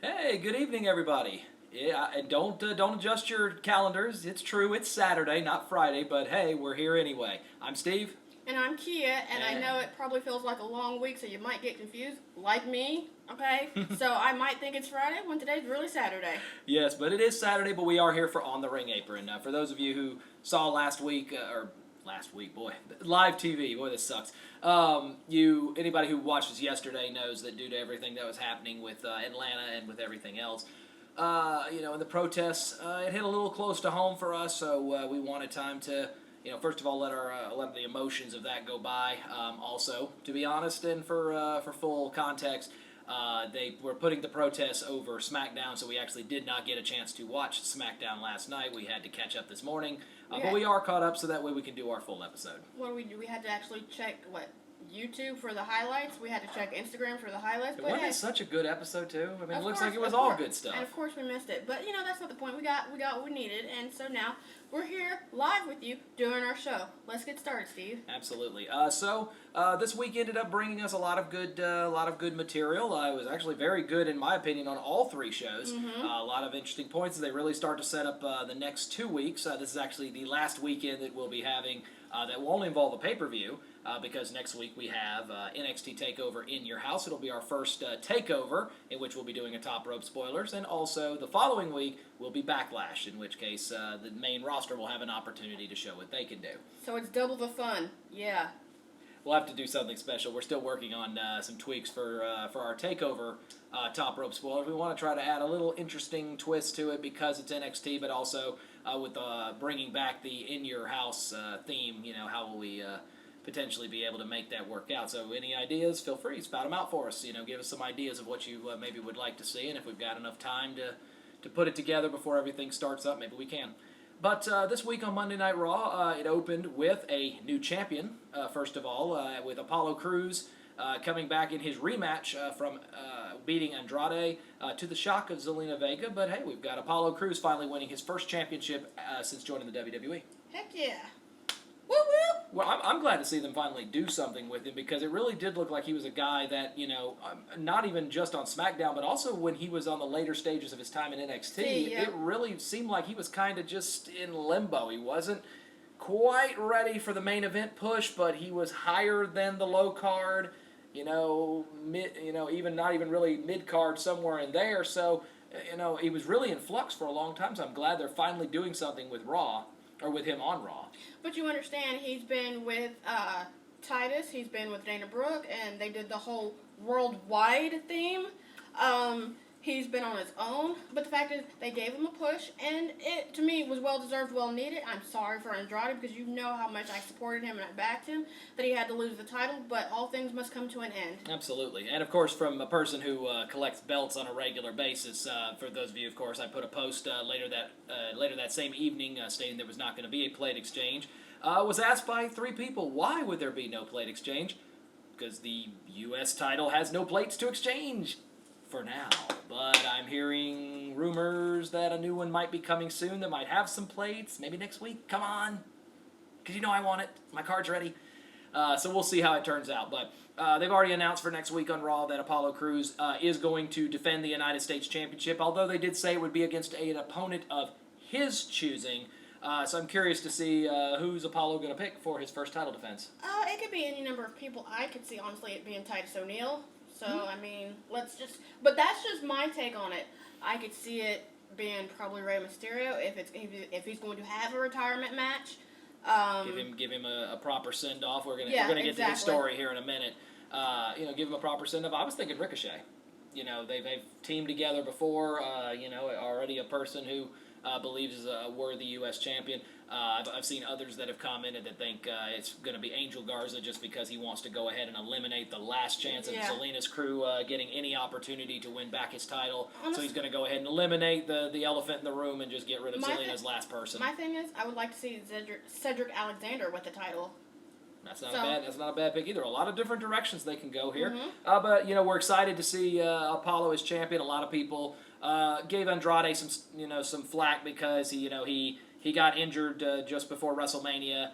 Hey, good evening, everybody. Yeah, and don't adjust your calendars. It's true, it's Saturday, not Friday, but hey, we're here anyway. I'm Steve. And I'm Kia, and I know it probably feels like a long week, so you might get confused, like me, okay? So I might think it's Friday when today's really Saturday. Yes, but it is Saturday, but we are here for On the Ring Apron. For those of you who saw live TV, boy, this sucks. Anybody who watched us yesterday knows that due to everything that was happening with Atlanta and with everything else, in the protests, it hit a little close to home for us, so we wanted time to, first of all, let the emotions of that go by. Also, to be honest, and for full context, they were putting the protests over Smackdown, so we actually did not get a chance to watch Smackdown last night. We had to catch up this morning, but we are caught up, so that way we can do our full episode. What do we do? We had to actually check, YouTube for the highlights. We had to check Instagram for the highlights. Wasn't it such a good episode too? I mean, it looks like it was all good stuff. And of course we missed it, but that's not the point. We got what we needed, and so now we're here live with you doing our show. Let's get started, Steve. Absolutely. This week ended up bringing us a lot of good material. It was actually very good in my opinion on all three shows. Mm-hmm. A lot of interesting points. They really start to set up the next 2 weeks. This is actually the last weekend that we'll be having that will only involve a pay-per-view. Because next week we have NXT Takeover in your house. It'll be our first takeover, in which we'll be doing a top rope spoilers, and also the following week will be Backlash, in which case the main roster will have an opportunity to show what they can do. So it's double the fun, yeah. We'll have to do something special. We're still working on some tweaks for our takeover top rope spoilers. We want to try to add a little interesting twist to it because it's NXT, but also with bringing back the in your house theme. How will we potentially be able to make that work out? So any ideas, feel free, spout them out for us. Give us some ideas of what you maybe would like to see, and if we've got enough time to put it together before everything starts up, maybe we can. But this week on Monday Night Raw, it opened with a new champion, first of all, with Apollo Crews coming back in his rematch from beating Andrade to the shock of Zelina Vega. But hey, we've got Apollo Crews finally winning his first championship since joining the WWE. Heck yeah. Woo woo! Well, I'm glad to see them finally do something with him because it really did look like he was a guy that, not even just on SmackDown, but also when he was on the later stages of his time in NXT, yeah. It really seemed like he was kind of just in limbo. He wasn't quite ready for the main event push, but he was higher than the low card, even not even really mid card, somewhere in there. So, he was really in flux for a long time. So I'm glad they're finally doing something with Raw. Or with him on Raw. But you understand, he's been with Titus, he's been with Dana Brooke, and they did the whole worldwide theme. He's been on his own, but the fact is, they gave him a push, and it, to me, was well-deserved, well-needed. I'm sorry for Andrade, because you know how much I supported him and I backed him, that he had to lose the title, but all things must come to an end. Absolutely. And, of course, from a person who collects belts on a regular basis, for those of you, of course, I put a post later that same evening stating there was not going to be a plate exchange. Was asked by 3 people, why would there be no plate exchange? Because the U.S. title has no plates to exchange. For now, but I'm hearing rumors that a new one might be coming soon that might have some plates, maybe next week. Come on, because I want it. My card's ready. So we'll see how it turns out. But they've already announced for next week on Raw that Apollo Crews is going to defend the United States Championship, although they did say it would be against an opponent of his choosing. So I'm curious to see who's Apollo going to pick for his first title defense. It could be any number of people. I could see, honestly, it being Titus O'Neil. So, but that's just my take on it. I could see it being probably Rey Mysterio if he's going to have a retirement match. Give him a proper send off. We're gonna get to his story here in a minute. Give him a proper send off. I was thinking Ricochet. They've teamed together before. Already a person who believes is a worthy U.S. champion. I've seen others that have commented that think it's going to be Angel Garza just because he wants to go ahead and eliminate the last chance of Zelina's crew getting any opportunity to win back his title. So he's going to go ahead and eliminate the elephant in the room and just get rid of Zelina's last person. My thing is, I would like to see Cedric Alexander with the title. That's not a bad pick either. A lot of different directions they can go here. Mm-hmm. But we're excited to see Apollo as champion. A lot of people gave Andrade some flack because he got injured just before WrestleMania.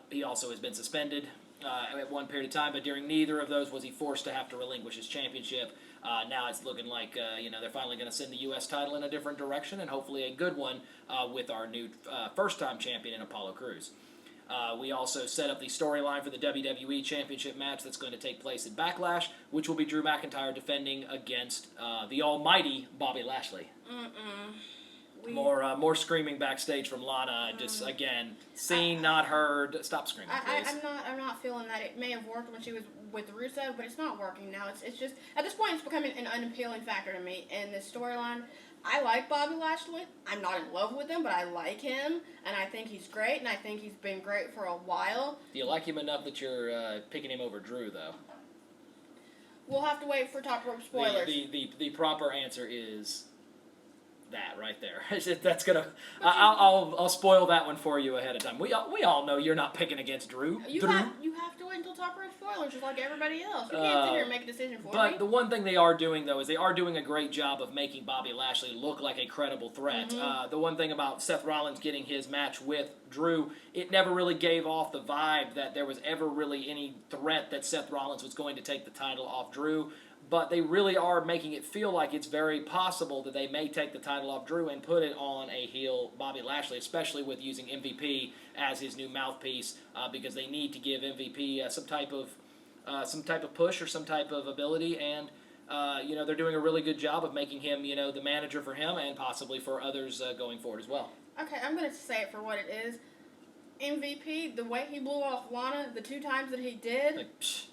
He also has been suspended at one period of time, but during neither of those was he forced to have to relinquish his championship. Now it's looking like they're finally going to send the U.S. title in a different direction, and hopefully a good one with our new first-time champion in Apollo Crews. We also set up the storyline for the WWE Championship match that's going to take place at Backlash, which will be Drew McIntyre defending against the almighty Bobby Lashley. More screaming backstage from Lana. Just again, seen, not heard. Stop screaming, please. I'm not feeling that. It may have worked when she was with Rusev, but it's not working now. It's just at this point it's becoming an unappealing factor to me in this storyline. I like Bobby Lashley. I'm not in love with him, but I like him, and I think he's great, and I think he's been great for a while. Do you like him enough that you're picking him over Drew, though? We'll have to wait for Top Rope spoilers. The proper answer is that right there. That's gonna. I'll spoil that one for you ahead of time. We all know you're not picking against Drew. You have to wait until Top Rope spoilers, just like everybody else. You can't sit here and make a decision for me. But the one thing they are doing though is they are doing a great job of making Bobby Lashley look like a credible threat. The one thing about Seth Rollins getting his match with Drew, it never really gave off the vibe that there was ever really any threat that Seth Rollins was going to take the title off Drew. But they really are making it feel like it's very possible that they may take the title off Drew and put it on a heel Bobby Lashley, especially with using MVP as his new mouthpiece, because they need to give MVP some type of push or some type of ability, and they're doing a really good job of making him the manager for him and possibly for others going forward as well. Okay, I'm gonna say it for what it is. MVP, the way he blew off Lana, the 2 times that he did. Like, psh.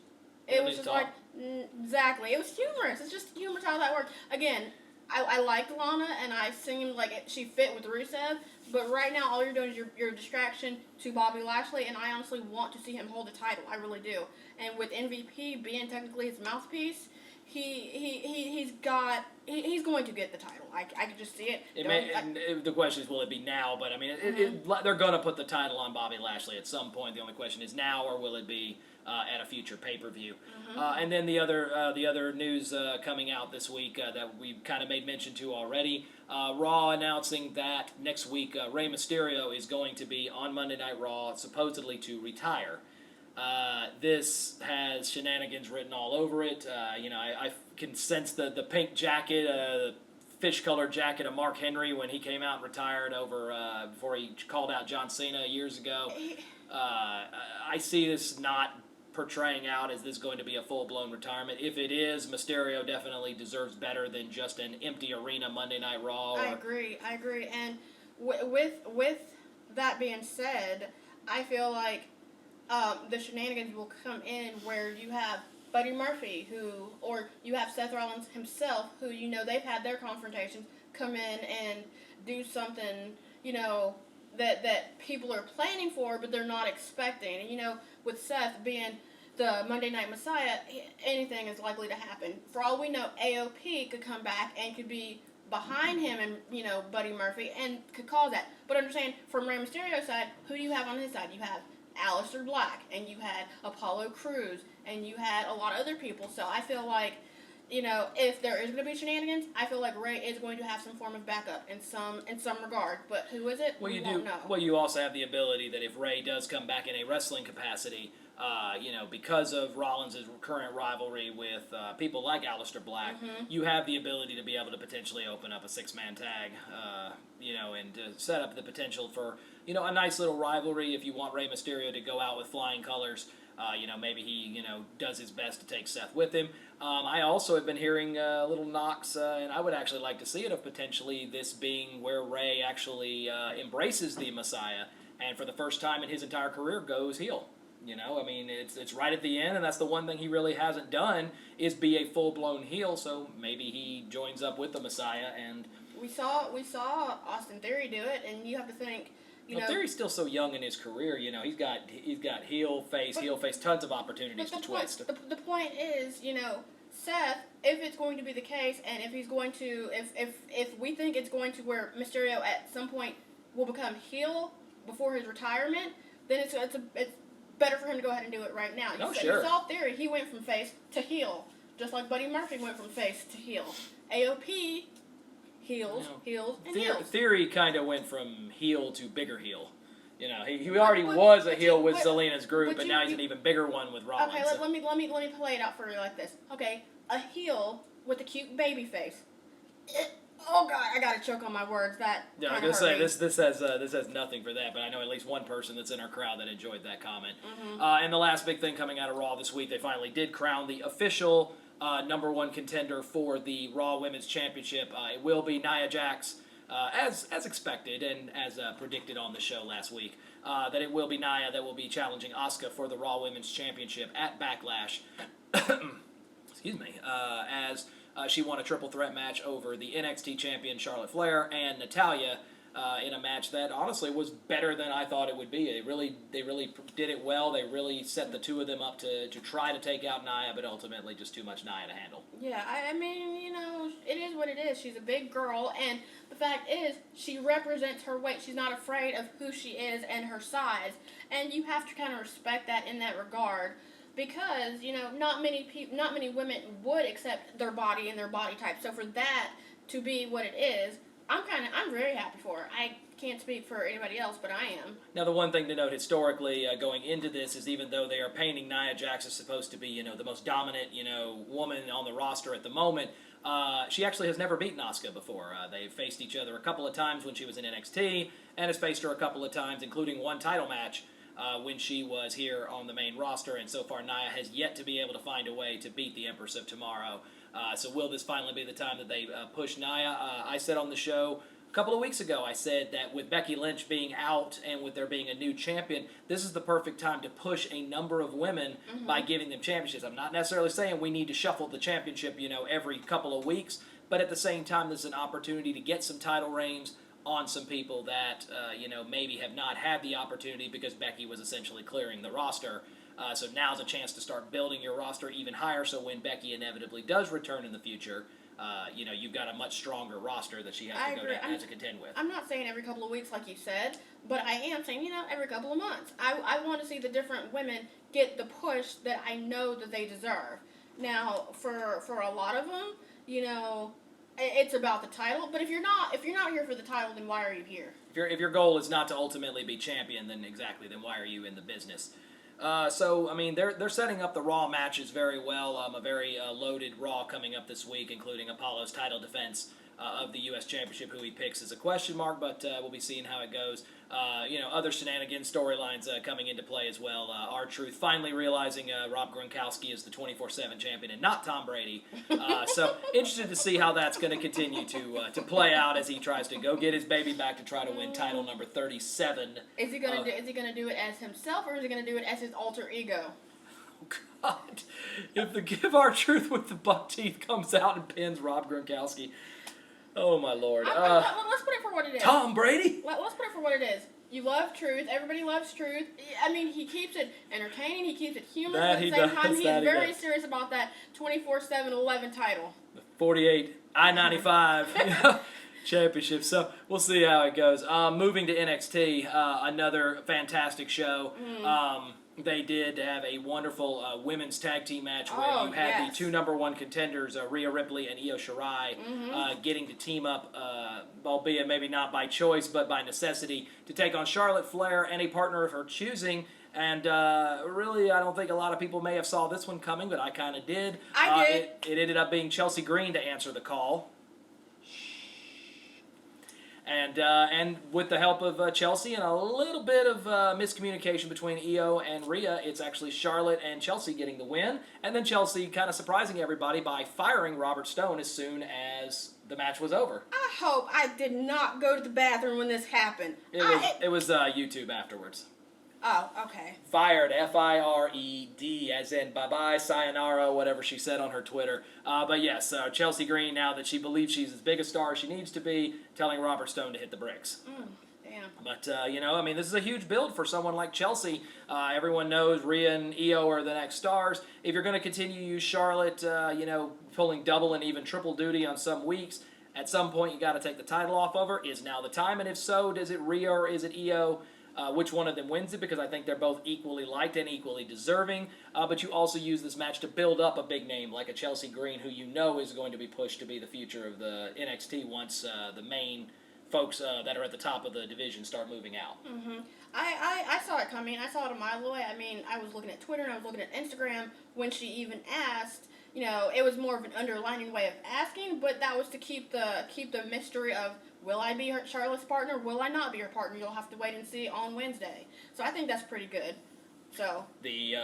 It was just like, exactly. It was humorous. It's just humorous how that worked. Again, I liked Lana, and I seemed like she fit with Rusev, but right now all you're doing is you're a distraction to Bobby Lashley, and I honestly want to see him hold the title. I really do. And with MVP being technically his mouthpiece, he's going to get the title. I can just see it. The question is, will it be now? But I mean, they're going to put the title on Bobby Lashley at some point. The only question is now, or will it be at a future pay-per-view? And then the other news coming out this week that we kind of made mention to already, Raw announcing that next week Rey Mysterio is going to be on Monday Night Raw, supposedly to retire. This has shenanigans written all over it. I can sense the pink jacket, the fish-colored jacket of Mark Henry when he came out and retired before he called out John Cena years ago. I see this not portraying out as this going to be a full-blown retirement. If it is, Mysterio definitely deserves better than just an empty arena Monday Night Raw. I agree. And with that being said, I feel like the shenanigans will come in where you have Buddy Murphy, or you have Seth Rollins himself, who they've had their confrontations, come in and do something that people are planning for, but they're not expecting. And with Seth being the Monday Night Messiah, anything is likely to happen. For all we know, AOP could come back and could be behind him and Buddy Murphy and could cause that. But understand, from Rey Mysterio's side, who do you have on his side? You have Aleister Black, and you had Apollo Crews, and you had a lot of other people. So I feel like, if there is going to be shenanigans, I feel like Rey is going to have some form of backup in some regard. But who is it? We won't know. Well, you also have the ability that if Rey does come back in a wrestling capacity, because of Rollins' current rivalry with people like Aleister Black, you have the ability to be able to potentially open up a 6-man tag, and to set up the potential for, a nice little rivalry if you want Rey Mysterio to go out with flying colors. Maybe he, does his best to take Seth with him. I also have been hearing little knocks, and I would actually like to see it, of potentially this being where Rey actually embraces the Messiah, and for the first time in his entire career goes heel. It's right at the end, and that's the one thing he really hasn't done is be a full-blown heel. So maybe he joins up with the Messiah, and we saw Austin Theory do it, and you have to think. Theory's still so young in his career. He's got heel face, tons of opportunities to twist. The point is, Seth, if it's going to be the case, and if he's going to, if we think it's going to where Mysterio at some point will become heel before his retirement, then it's better for him to go ahead and do it right now. Sure. You saw Theory, he went from face to heel, just like Buddy Murphy went from face to heel. AOP, heels, and heels. Theory kind of went from heel to bigger heel. He already was a heel with Zelina's group, and now he's an even bigger one with Rollins. Okay, let me play it out for you like this. Okay, a heel with a cute baby face. Oh God, I gotta choke on my words. That Yeah, I was gonna say this has nothing for that, but I know at least one person that's in our crowd that enjoyed that comment. And the last big thing coming out of Raw this week, they finally did crown the official number one contender for the Raw Women's Championship. It will be Nia Jax, as expected and as predicted on the show last week. That it will be Nia that will be challenging Asuka for the Raw Women's Championship at Backlash. Excuse me. As she won a triple threat match over the NXT champion Charlotte Flair and Natalya in a match that honestly was better than I thought it would be. They really did it well. They really set the two of them up to try to take out Nia, but ultimately just too much Nia to handle. Yeah, I mean, you know, it is what it is. She's a big girl, and the fact is, she represents her weight. She's not afraid of who she is and her size, and you have to kind of respect that in that regard. Because, you know, not many women would accept their body and their body type. So for that to be what it is, I'm very happy for her. I can't speak for anybody else, but I am. Now, the one thing to note historically going into this is even though they are painting Nia Jax as supposed to be, you know, the most dominant, you know, woman on the roster at the moment, she actually has never beaten Asuka before. They've faced each other a couple of times when she was in NXT, and has faced her a couple of times, including one title match. When she was here on the main roster, and so far Nia has yet to be able to find a way to beat the Empress of Tomorrow. So will this finally be the time that they push Nia? I said on the show a couple of weeks ago, I said that with Becky Lynch being out and with there being a new champion, this is the perfect time to push a number of women by giving them championships. I'm not necessarily saying we need to shuffle the championship, you know, every couple of weeks, but at the same time, this is an opportunity to get some title reigns on some people that, you know, maybe have not had the opportunity because Becky was essentially clearing the roster. So now's a chance to start building your roster even higher so when Becky inevitably does return in the future, you know, you've got a much stronger roster that she has to go down to contend with. I'm not saying every couple of weeks like you said, but I am saying, you know, every couple of months. I want to see the different women get the push that I know that they deserve. Now, for a lot of them, you know, it's about the title, but if you're not here for the title, then why are you here? If your goal is not to ultimately be champion, then why are you in the business? So I mean, they're setting up the Raw matches very well. A very loaded Raw coming up this week, including Apollo's title defense of the U.S. Championship, who he picks is a question mark, but we'll be seeing how it goes. You know, other shenanigans, storylines coming into play as well. R-Truth finally realizing Rob Gronkowski is the 24/7 champion and not Tom Brady. So interested to see how that's going to continue to play out as he tries to go get his baby back to try to win title number 37. Is he gonna do it as himself, or is he gonna do it as his alter ego? Oh God! If the Give R-Truth with the buck teeth comes out and pins Rob Gronkowski. Oh, my Lord. Let's put it for what it is. Tom Brady? Let's put it for what it is. You love truth. Everybody loves truth. I mean, he keeps it entertaining. He keeps it humorous. At the same time, he's very serious about that 24/7 11 title. The 48 I-95 championship. So we'll see how it goes. Moving to NXT, another fantastic show. They did have a wonderful women's tag team match where you had the two number one contenders, Rhea Ripley and Io Shirai, getting to team up, albeit maybe not by choice, but by necessity, to take on Charlotte Flair and a partner of her choosing. And really, I don't think a lot of people may have saw this one coming, but I kind of did. I did. It ended up being Chelsea Green to answer the call. And with the help of Chelsea and a little bit of miscommunication between Io and Rhea, it's actually Charlotte and Chelsea getting the win. And then Chelsea kind of surprising everybody by firing Robert Stone as soon as the match was over. I hope I did not go to the bathroom when this happened. It was YouTube afterwards. Oh, okay. Fired, F-I-R-E-D, as in bye-bye, sayonara, whatever she said on her Twitter. But yes, Chelsea Green, now that she believes she's as big a star as she needs to be, telling Robert Stone to hit the bricks. Damn. But, you know, I mean, this is a huge build for someone like Chelsea. Everyone knows Rhea and Io are the next stars. If you're going to continue to use Charlotte, you know, pulling double and even triple duty on some weeks, at some point you got to take the title off of her. Is now the time? And if so, is it Rhea or is it Io? Which one of them wins it, because I think they're both equally liked and equally deserving. But you also use this match to build up a big name like a Chelsea Green, who you know is going to be pushed to be the future of the NXT once the main folks that are at the top of the division start moving out. I saw it coming. I saw it a mile away. I mean, I was looking at Twitter and I was looking at Instagram when she even asked it was more of an underlining way of asking, but that was to keep the mystery of, will I be Charlotte's partner? Will I not be her partner? You'll have to wait and see on Wednesday. So I think that's pretty good. So the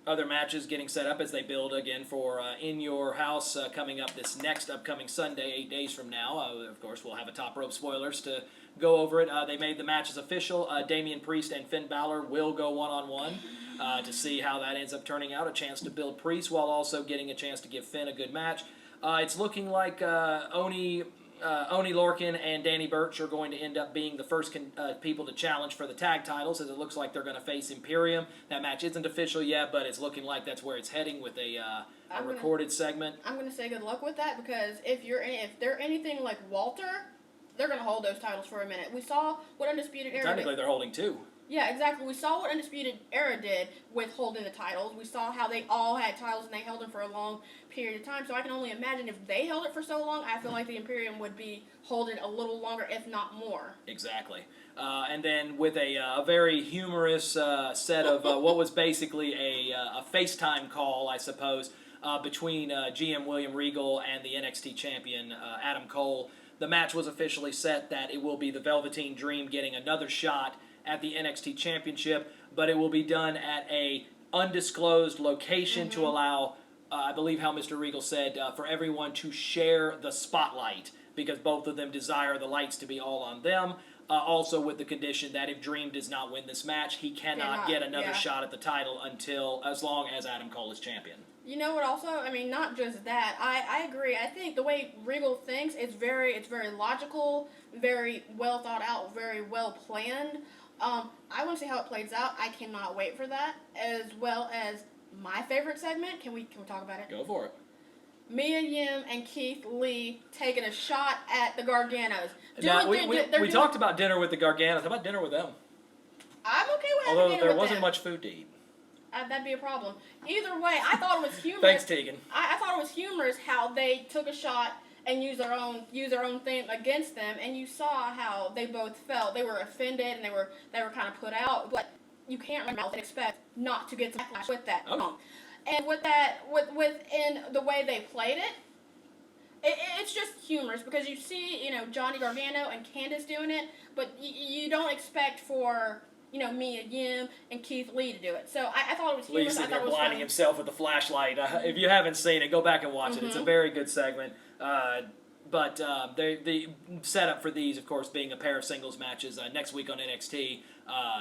other matches getting set up as they build again for In Your House coming up this next upcoming Sunday, 8 days from now. Of course, we'll have a Top Rope spoilers to go over it. They made the matches official. Damian Priest and Finn Balor will go one-on-one to see how that ends up turning out. A chance to build Priest while also getting a chance to give Finn a good match. It's looking like Oni Lorcan and Danny Burch are going to end up being the first people to challenge for the tag titles, as it looks like they're going to face Imperium. That match isn't official yet, but it's looking like that's where it's heading with a recorded segment. I'm going to say good luck with that, because if they're anything like Walter, they're going to hold those titles for a minute. We saw what Undisputed Era Technically, they're holding two. Yeah, exactly. We saw what Undisputed Era did with holding the titles. We saw how they all had titles and they held them for a long period of time. So I can only imagine if they held it for so long, I feel like the Imperium would be holding a little longer, if not more. Exactly. And then with a very humorous set of what was basically a FaceTime call, I suppose, between GM William Regal and the NXT champion Adam Cole. The match was officially set that it will be the Velveteen Dream getting another shot at the NXT Championship, but it will be done at a undisclosed location to allow, I believe how Mr. Regal said, for everyone to share the spotlight, because both of them desire the lights to be all on them. Also with the condition that if Dream does not win this match, he cannot get another shot at the title as long as Adam Cole is champion. You know what also, I mean, not just that, I agree. I think the way Regal thinks, it's very logical, very well thought out, very well planned. I want to see how it plays out. I cannot wait for that, as well as my favorite segment. Can we talk about it? Go for it. Mia Yim and Keith Lee taking a shot at the Garganos. Now, we talked about dinner with the Garganos. How about dinner with them? I'm okay with having dinner with them. them. Although there wasn't much food to eat. That'd be a problem. Either way, I thought it was humorous. Thanks, Tegan. I thought it was humorous how they took a shot and use their own thing against them, and you saw how they both felt. They were offended and they were kind of put out, but you can't run out and expect not to get some backlash with that. Okay. And within the way they played it, it's just humorous, because you see, Johnny Gargano and Candice doing it, but you don't expect for Mia Yim and Keith Lee to do it. So I thought it was humorous. Lee's sitting there blinding himself with the flashlight. If you haven't seen it, go back and watch it. It's a very good segment. But the setup for these, of course, being a pair of singles matches. Next week on NXT,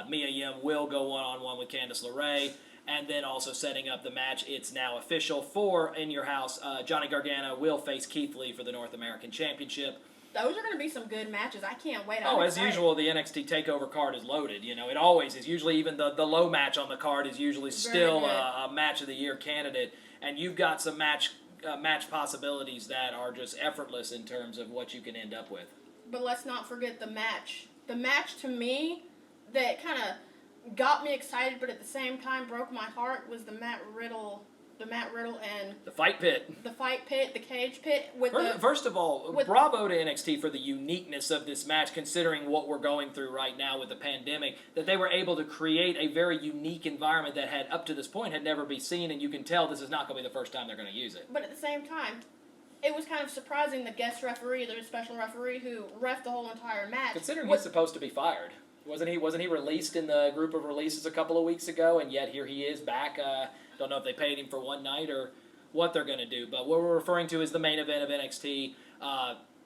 Mia Yim will go one-on-one with Candice LeRae. And then also setting up the match, it's now official for In Your House. Johnny Gargano will face Keith Lee for the North American Championship. Those are going to be some good matches. I can't wait. As usual, the NXT Takeover card is loaded. It always is. Usually, even the low match on the card is usually still a match of the year candidate. And you've got some match possibilities that are just effortless in terms of what you can end up with. But let's not forget the match. The match, to me, that kind of got me excited, but at the same time broke my heart, was the Matt Riddle and the fight pit, the cage pit. First of all, bravo to NXT for the uniqueness of this match, considering what we're going through right now with the pandemic, that they were able to create a very unique environment that had, up to this point, had never been seen, and you can tell this is not going to be the first time they're going to use it. But at the same time, it was kind of surprising the guest referee, the special referee who reffed the whole entire match. Considering he's supposed to be fired. Wasn't he released in the group of releases a couple of weeks ago, and yet here he is back. Don't know if they paid him for one night or what they're going to do, but what we're referring to is the main event of NXT.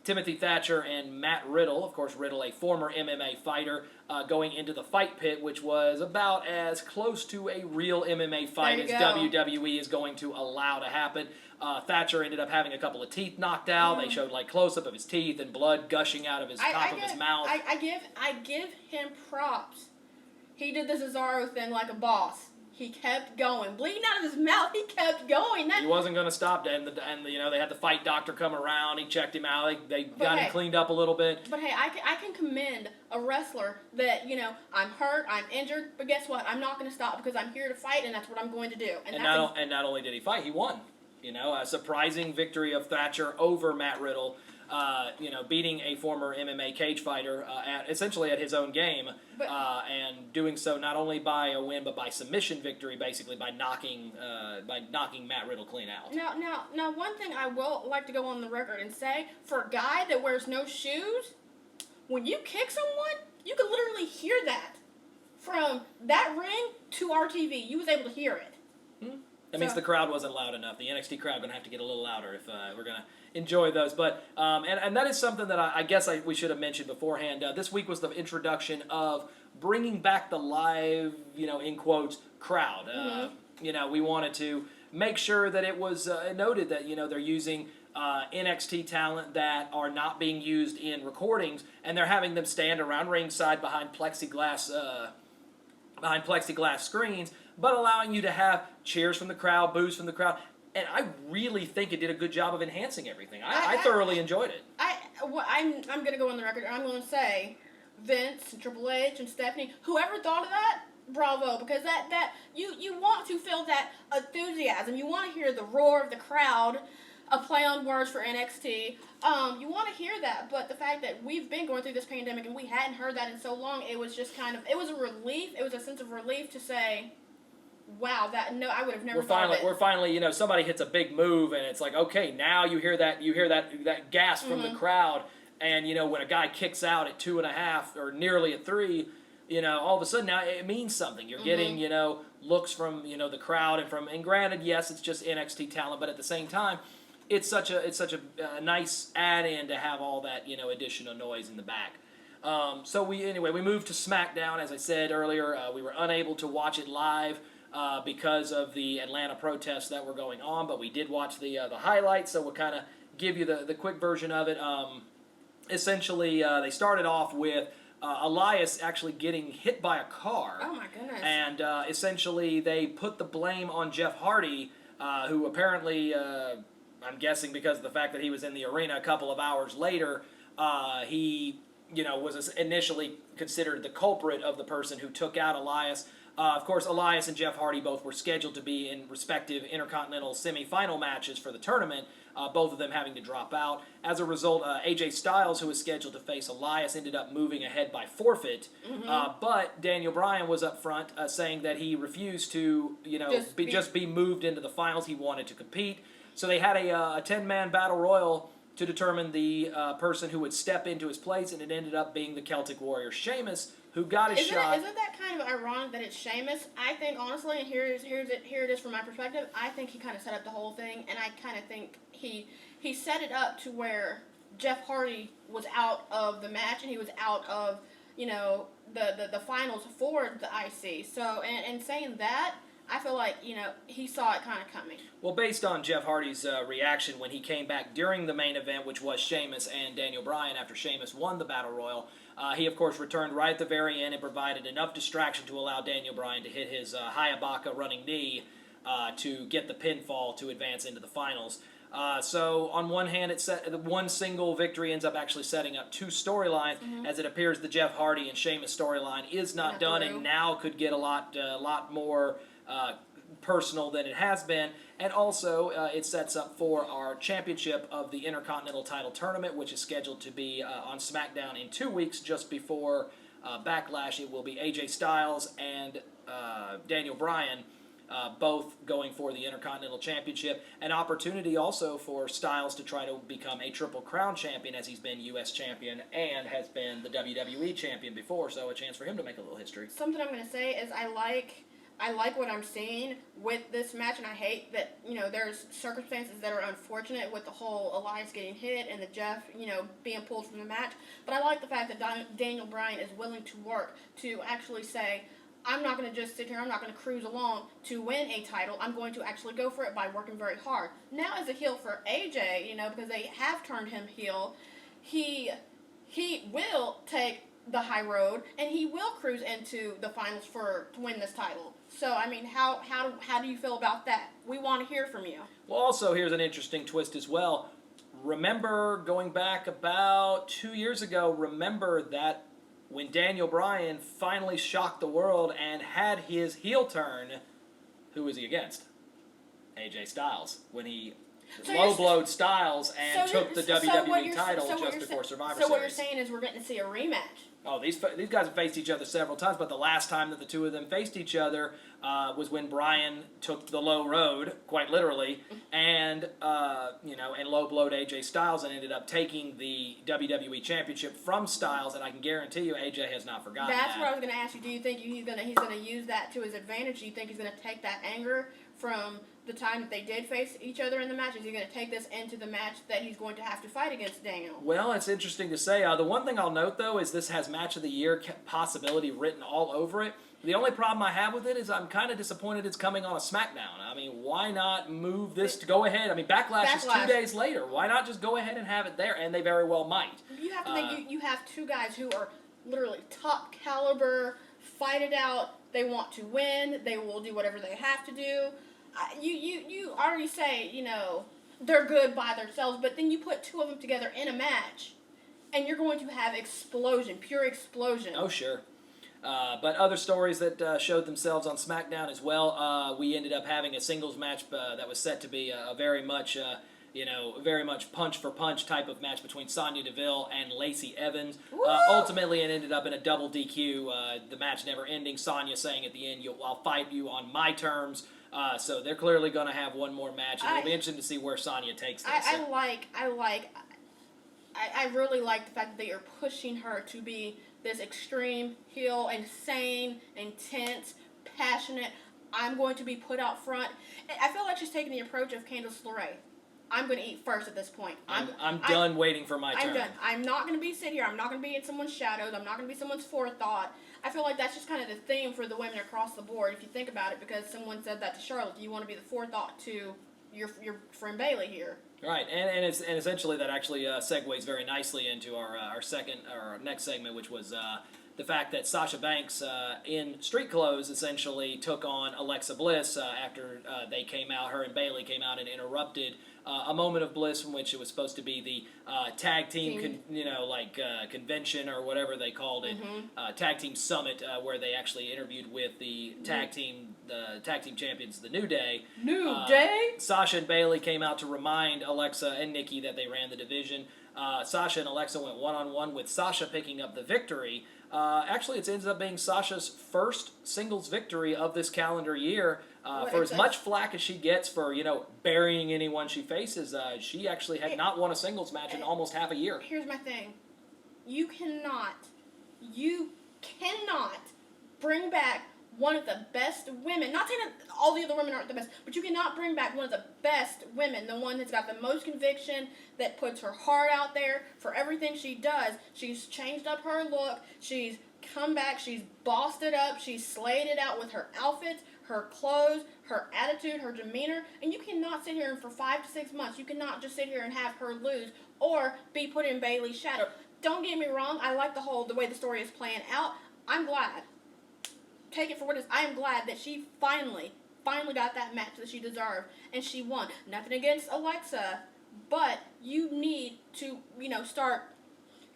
Timothy Thatcher and Matt Riddle, of course Riddle, a former MMA fighter, going into the fight pit, which was about as close to a real MMA fight as WWE is going to allow to happen. Thatcher ended up having a couple of teeth knocked out. They showed close-up of his teeth and blood gushing out of his top of his mouth. I give him props. He did the Cesaro thing like a boss. He kept going. Bleeding out of his mouth, he kept going. He wasn't going to stop, and they had the fight doctor come around. He checked him out. They got him cleaned up a little bit. But hey, I can commend a wrestler that, I'm hurt, I'm injured, but guess what? I'm not going to stop because I'm here to fight, and that's what I'm going to do. And not only did he fight, he won. A surprising victory of Thatcher over Matt Riddle. beating a former MMA cage fighter essentially at his own game, and doing so not only by a win but by submission victory, basically by knocking Matt Riddle clean out. Now, one thing I will like to go on the record and say, for a guy that wears no shoes, when you kick someone, you can literally hear that from that ring to our TV. You was able to hear it. That means the crowd wasn't loud enough. The NXT crowd going to have to get a little louder if we're going to enjoy those. But and that is something that I guess we should have mentioned beforehand. This week was the introduction of bringing back the live, in quotes, crowd. We wanted to make sure that it was noted that, they're using NXT talent that are not being used in recordings, and they're having them stand around ringside behind plexiglass screens, but allowing you to have cheers from the crowd, boos from the crowd. And I really think it did a good job of enhancing everything. I thoroughly enjoyed it. I'm going to go on the record. I'm going to say Vince, and Triple H, and Stephanie, whoever thought of that, bravo, because that you want to feel that enthusiasm. You want to hear the roar of the crowd, a play on words for NXT. You want to hear that, but the fact that we've been going through this pandemic and we hadn't heard that in so long, it was just it was a relief. It was a sense of relief to say, wow, I would have never thought of it. We're finally, somebody hits a big move, and it's like, okay, now you hear that gas from the crowd, and when a guy kicks out at 2.5 or nearly at 3, all of a sudden now it means something. You're getting, looks from the crowd and granted, yes, it's just NXT talent, but at the same time, it's such a nice add-in to have all that additional noise in the back. So we moved to SmackDown. As I said earlier, we were unable to watch it live because of the Atlanta protests that were going on, but we did watch the highlights, so we'll kind of give you the quick version of it. Essentially, they started off with Elias actually getting hit by a car. Oh my goodness. And essentially they put the blame on Jeff Hardy, who apparently, I'm guessing because of the fact that he was in the arena a couple of hours later, he was initially considered the culprit of the person who took out Elias. Of course, Elias and Jeff Hardy both were scheduled to be in respective Intercontinental semi-final matches for the tournament, both of them having to drop out. As a result, AJ Styles, who was scheduled to face Elias, ended up moving ahead by forfeit. But Daniel Bryan was up front saying that he refused to just be moved into the finals. He wanted to compete. So they had a 10-man battle royal to determine the person who would step into his place, and it ended up being the Celtic Warrior Sheamus, who got his shot. Isn't that kind of ironic that it's Sheamus? I think, honestly, and here it is from my perspective, I think he kind of set up the whole thing, and I kind of think he set it up to where Jeff Hardy was out of the match, and he was out of, the finals for the IC. So, and saying that, I feel like, he saw it kind of coming. Well, based on Jeff Hardy's reaction when he came back during the main event, which was Sheamus and Daniel Bryan after Sheamus won the Battle Royal, he, of course, returned right at the very end and provided enough distraction to allow Daniel Bryan to hit his Hayabaka running knee to get the pinfall to advance into the finals. So, on one hand, one single victory ends up actually setting up two storylines, as it appears the Jeff Hardy and Sheamus storyline is not done and now could get a lot more personal than it has been, and also it sets up for our championship of the Intercontinental title tournament, which is scheduled to be on SmackDown in 2 weeks, just before Backlash. It will be AJ Styles and Daniel Bryan both going for the Intercontinental Championship. An opportunity also for Styles to try to become a Triple Crown champion, as he's been U.S. champion and has been the WWE champion before, so a chance for him to make a little history. Something I'm going to say is I like what I'm seeing with this match, and I hate that, there's circumstances that are unfortunate with the whole Elias getting hit and the Jeff, being pulled from the match. But I like the fact that Daniel Bryan is willing to work to actually say, I'm not going to just sit here, I'm not going to cruise along to win a title. I'm going to actually go for it by working very hard. Now as a heel for AJ, because they have turned him heel, he will take the high road, and he will cruise into the finals to win this title. So, how do you feel about that? We want to hear from you. Well, also, here's an interesting twist as well. Remember, going back about 2 years ago, remember that when Daniel Bryan finally shocked the world and had his heel turn, who was he against? AJ Styles. When he low-blowed Styles and took the WWE title so just before Survivor So Series. what you're saying is we're getting to see a rematch. Oh, these guys have faced each other several times, but the last time that the two of them faced each other was when Bryan took the low road, quite literally, and and low-blowed AJ Styles and ended up taking the WWE Championship from Styles, and I can guarantee you AJ has not forgotten that. That's what I was going to ask you. Do you think he's gonna use that to his advantage? Do you think he's going to take that anger from the time that they did face each other in the match? Is he going to take this into the match that he's going to have to fight against Daniel? Well, it's interesting to say. The one thing I'll note, though, is this has Match of the Year possibility written all over it. The only problem I have with it is I'm kind of disappointed it's coming on a Smackdown. I mean, why not move this to go ahead? I mean, Backlash is 2 days later. Why not just go ahead and have it there? And they very well might. You have to think you have two guys who are literally top caliber, fight it out. They want to win. They will do whatever they have to do. You already say, they're good by themselves, but then you put two of them together in a match, and you're going to have explosion, pure explosion. Oh, sure. But other stories that showed themselves on SmackDown as well, we ended up having a singles match that was set to be a very much punch for punch type of match between Sonya Deville and Lacey Evans. Ultimately, it ended up in a double DQ. The match never ending. Sonya saying at the end, "I'll fight you on my terms." So they're clearly going to have one more match, and it'll be interesting to see where Sonya takes this. I really like the fact that they are pushing her to be this extreme heel, insane, intense, passionate. I'm going to be put out front. I feel like she's taking the approach of Candice LeRae. I'm going to eat first at this point. I'm done waiting for my turn. I'm done. I'm not going to be sitting here. I'm not going to be in someone's shadows. I'm not going to be someone's forethought. I feel like that's just kind of the theme for the women across the board, if you think about it, because someone said that to Charlotte. Do you want to be the forethought to your friend Bayley here? Right, and essentially that actually segues very nicely into our next segment, which was the fact that Sasha Banks in street clothes essentially took on Alexa Bliss after they came out. Her and Bayley came out and interrupted a moment of bliss in which it was supposed to be the tag team, convention or whatever they called it, tag team summit, where they actually interviewed with the tag team champions, the New Day. Sasha and Bayley came out to remind Alexa and Nikki that they ran the division. Sasha and Alexa went one-on-one with Sasha picking up the victory. Actually, it ends up being Sasha's first singles victory of this calendar year. For as much flack as she gets for, burying anyone she faces, she actually had not won a singles match in almost half a year. Here's my thing. You cannot bring back one of the best women, not saying that all the other women aren't the best, but you cannot bring back one of the best women, the one that's got the most conviction, that puts her heart out there for everything she does. She's changed up her look, she's come back, she's bossed it up, she's slayed it out with her outfits, her clothes, her attitude, her demeanor, and you cannot sit here and for 5 to 6 months, you cannot just sit here and have her lose or be put in Bayley's shadow. Don't get me wrong, I like the way the story is playing out. I'm glad. Take it for what it is. I am glad that she finally got that match that she deserved, and she won. Nothing against Alexa, but you need to, start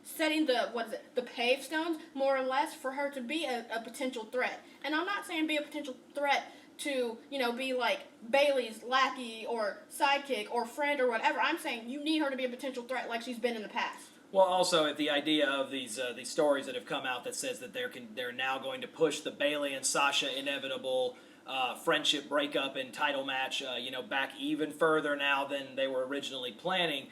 setting the pavestones, more or less, for her to be a potential threat. And I'm not saying be a potential threat to, be like Bayley's lackey or sidekick or friend or whatever. I'm saying you need her to be a potential threat like she's been in the past. Well, also at the idea of these stories that have come out that says that they're now going to push the Bayley and Sasha inevitable friendship breakup and title match, back even further now than they were originally planning.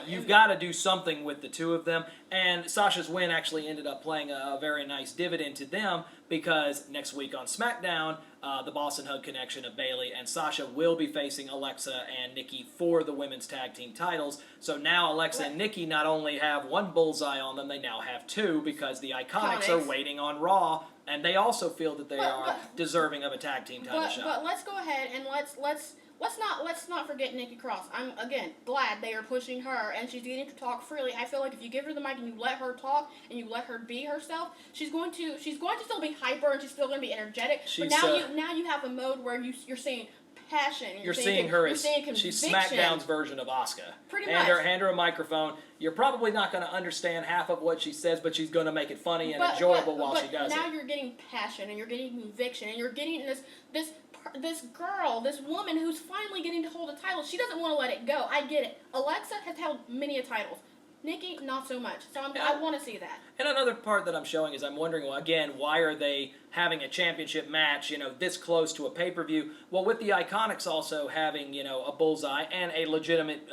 You've got to do something with the two of them, and Sasha's win actually ended up playing a very nice dividend to them, because next week on SmackDown, the Boss and Hug connection of Bayley and Sasha will be facing Alexa and Nikki for the women's tag team titles. So now Alexa and Nikki not only have one bullseye on them, they now have two, because the Iconics are waiting on Raw, and they also feel that they are deserving of a tag team title shot. But let's go ahead and let's not forget Nikki Cross. I'm again glad they are pushing her and she's getting to talk freely. I feel like if you give her the mic and you let her talk and you let her be herself, she's going to still be hyper and she's still going to be energetic. But now you have a mode where you're seeing passion. You're seeing her as conviction. She's SmackDown's version of Asuka. Pretty much. Hand her a microphone. You're probably not going to understand half of what she says, but she's going to make it funny and enjoyable while she does it. Now you're getting passion and you're getting conviction and you're getting this this girl, this woman who's finally getting to hold a title, she doesn't want to let it go. I get it. Alexa has held many a titles. Nikki, not so much. So I want to see that. And another part that I'm showing is I'm wondering, well, again, why are they having a championship match, this close to a pay-per-view? Well, with the Iconics also having, a bullseye and a legitimate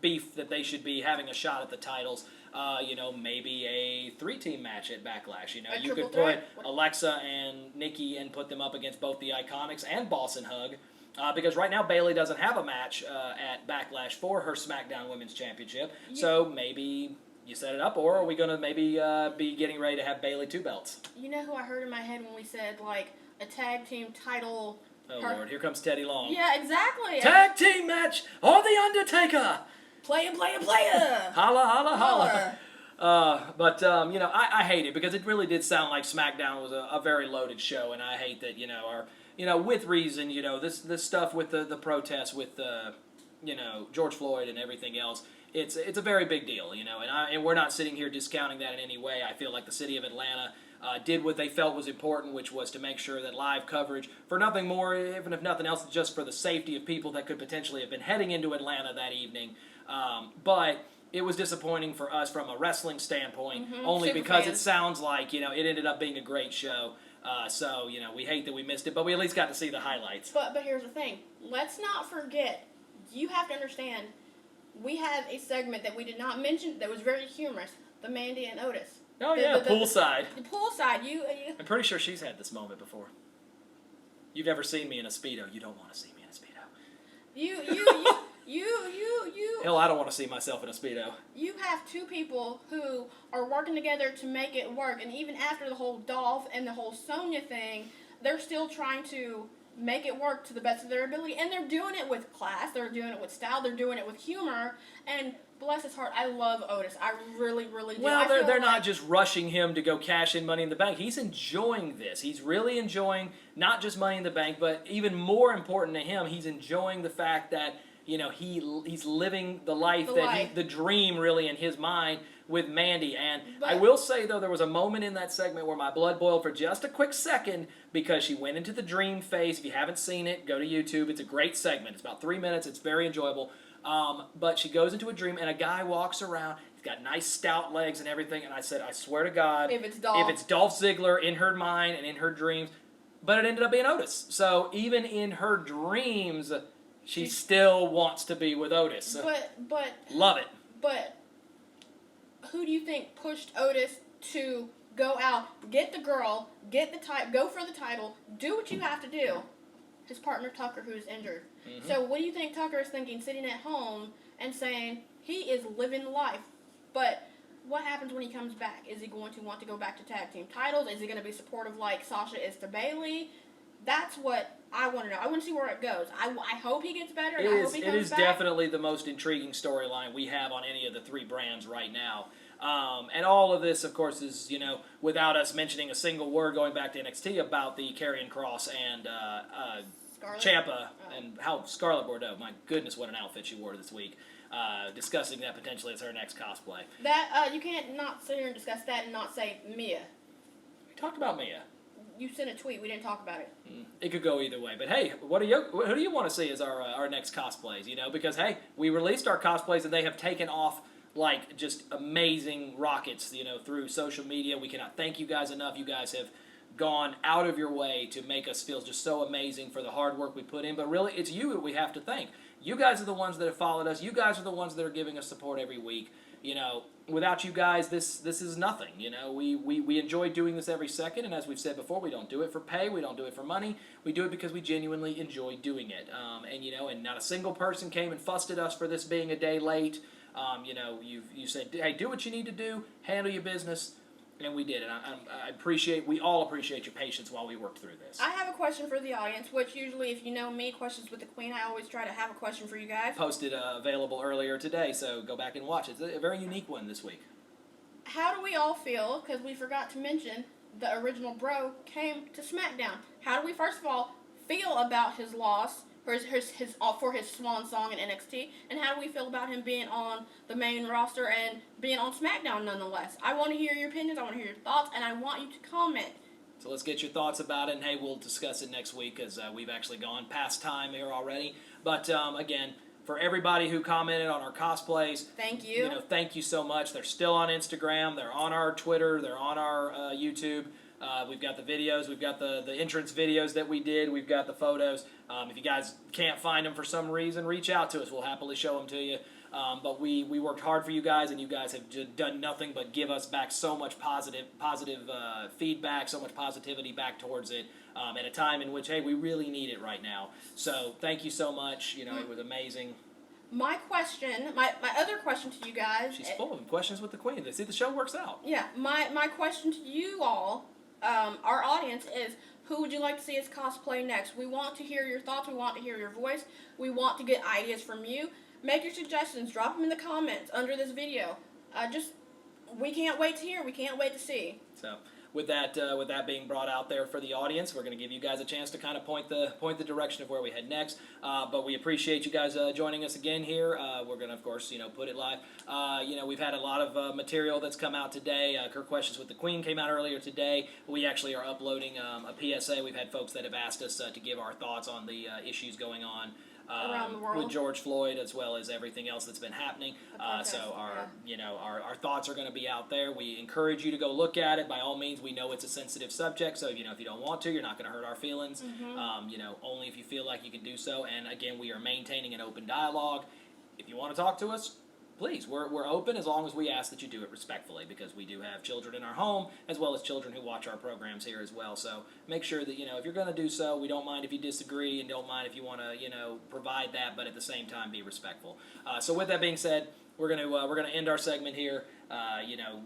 beef that they should be having a shot at the titles, maybe a 3-team match at Backlash. You could put Alexa and Nikki and put them up against both the Iconics and Boss and Hug. Because right now Bayley doesn't have a match at Backlash for her SmackDown Women's Championship, so maybe you set it up, or are we going to maybe be getting ready to have Bayley 2 belts? You know who I heard in my head when we said, a tag team title... Oh, Lord, here comes Teddy Long. Yeah, exactly. Tag team match or The Undertaker! Playa! Holla, holla, holla. But I hate it, because it really did sound like SmackDown was a very loaded show, and I hate that, with reason, this stuff with the protests with, George Floyd and everything else, it's a very big deal, and we're not sitting here discounting that in any way. I feel like the city of Atlanta did what they felt was important, which was to make sure that live coverage, for nothing more, even if nothing else, just for the safety of people that could potentially have been heading into Atlanta that evening. But it was disappointing for us from a wrestling standpoint, only because it sounds like, it ended up being a great show. So, we hate that we missed it, but we at least got to see the highlights. But here's the thing. Let's not forget, you have to understand, we have a segment that we did not mention that was very humorous, the Mandy and Otis. Oh, yeah, poolside. The poolside. You. I'm pretty sure she's had this moment before. You've never seen me in a Speedo. You don't want to see me in a Speedo. You. Hell, I don't want to see myself in a Speedo. You have two people who are working together to make it work, and even after the whole Dolph and the whole Sonya thing, they're still trying to make it work to the best of their ability, and they're doing it with class, they're doing it with style, they're doing it with humor, and bless his heart, I love Otis. I really, really do. Well, they're not just rushing him to go cash in Money in the Bank. He's enjoying this. He's really enjoying not just Money in the Bank, but even more important to him, he's enjoying the fact that he's living the life the dream really in his mind with Mandy. And I will say, though, there was a moment in that segment where my blood boiled for just a quick second, because she went into the dream phase. If you haven't seen it, go to YouTube. It's a great segment. It's about 3 minutes. It's very enjoyable. But she goes into a dream, and a guy walks around. He's got nice stout legs and everything. And I said, I swear to God, if it's Dolph Ziggler in her mind and in her dreams, but it ended up being Otis. So even in her dreams, she still wants to be with Otis. But love it. But who do you think pushed Otis to go out, get the girl, go for the title, do what you have to do? His partner Tucker, who's injured. Mm-hmm. So what do you think Tucker is thinking, sitting at home and saying he is living life? But what happens when he comes back? Is he going to want to go back to tag team titles? Is he going to be supportive like Sasha is to Bayley? That's what I want to know. I want to see where it goes. I hope he gets better, and I hope he comes back. It is definitely the most intriguing storyline we have on any of the 3 brands right now. And all of this, of course, is, without us mentioning a single word going back to NXT about the Karrion Kross and Ciampa and how Scarlett Bordeaux, my goodness, what an outfit she wore this week, discussing that potentially as her next cosplay. That, you can't not sit here and discuss that and not say Mia. We talked about Mia. You sent a tweet. We didn't talk about it. It could go either way. But, hey, who do you want to see as our next cosplays? Because, hey, we released our cosplays, and they have taken off like just amazing rockets, through social media. We cannot thank you guys enough. You guys have gone out of your way to make us feel just so amazing for the hard work we put in. But really, it's you that we have to thank. You guys are the ones that have followed us. You guys are the ones that are giving us support every week. Without you guys, this is nothing. We enjoy doing this every second, and as we've said before, we don't do it for pay, we don't do it for money, we do it because we genuinely enjoy doing it. And not a single person came and fussed at us for this being a day late. You said, hey, do what you need to do, handle your business, and we did. And we all appreciate your patience while we worked through this. I have a question for the audience, which usually, if you know me, Questions with the Queen, I always try to have a question for you guys. Posted available earlier today, so go back and watch it. It's a very unique one this week. How do we all feel, because we forgot to mention, the original Bro came to SmackDown. How do we, first of all, feel about his loss, for his swan song in NXT, and how do we feel about him being on the main roster and being on SmackDown nonetheless? I want to hear your opinions, I want to hear your thoughts, and I want you to comment So let's get your thoughts about it, and hey, we'll discuss it next week because we've actually gone past time here already. But again, for everybody who commented on our cosplays, thank you. Thank you so much. They're still on Instagram. They're on our Twitter. They're on our YouTube. We've got the videos. We've got the entrance videos that we did. We've got the photos. If you guys can't find them for some reason, reach out to us. We'll happily show them to you. But we worked hard for you guys, and you guys have done nothing but give us back so much positive feedback, so much positivity back towards it at a time in which, hey, we really need it right now. So thank you so much. It was amazing. My other question to you guys. She's full of questions with the queen. They see the show works out. Yeah, my question to you all, our audience, is who would you like to see as cosplay next? We want to hear your thoughts. We want to hear your voice. We want to get ideas from you. Make your suggestions. Drop them in the comments under this video. We can't wait to hear. We can't wait to see. So, with that being brought out there for the audience, we're going to give you guys a chance to kind of point the direction of where we head next. But we appreciate you guys joining us again here. We're going to, of course, put it live. We've had a lot of material that's come out today. Her Questions with the Queen came out earlier today. We actually are uploading a PSA. We've had folks that have asked us to give our thoughts on the issues going on around the world with George Floyd, as well as everything else that's been happening. So our thoughts are going to be out there. We encourage you to go look at it. By all means, we know it's a sensitive subject, so if you don't want to, you're not going to hurt our feelings. Only if you feel like you can do so. And again, we are maintaining an open dialogue. If you want to talk to us, please, we're open as long as we ask that you do it respectfully, because we do have children in our home as well as children who watch our programs here as well. So make sure that, if you're going to do so, we don't mind if you disagree and don't mind if you want to, provide that, but at the same time be respectful. So with that being said, we're gonna end our segment here.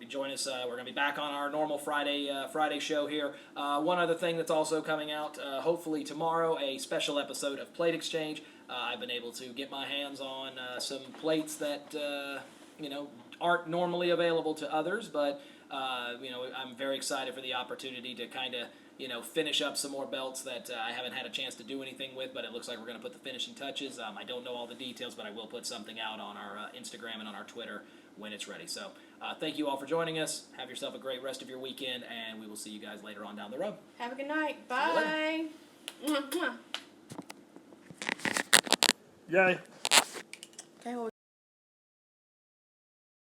Join us. We're gonna be back on our normal Friday show here. One other thing that's also coming out, hopefully tomorrow, a special episode of Plate Exchange. I've been able to get my hands on some plates that aren't normally available to others, but I'm very excited for the opportunity to kind of finish up some more belts that I haven't had a chance to do anything with, but it looks like we're going to put the finishing touches. I don't know all the details, but I will put something out on our Instagram and on our Twitter when it's ready. So thank you all for joining us. Have yourself a great rest of your weekend, and we will see you guys later on down the road. Have a good night. Bye. Yay.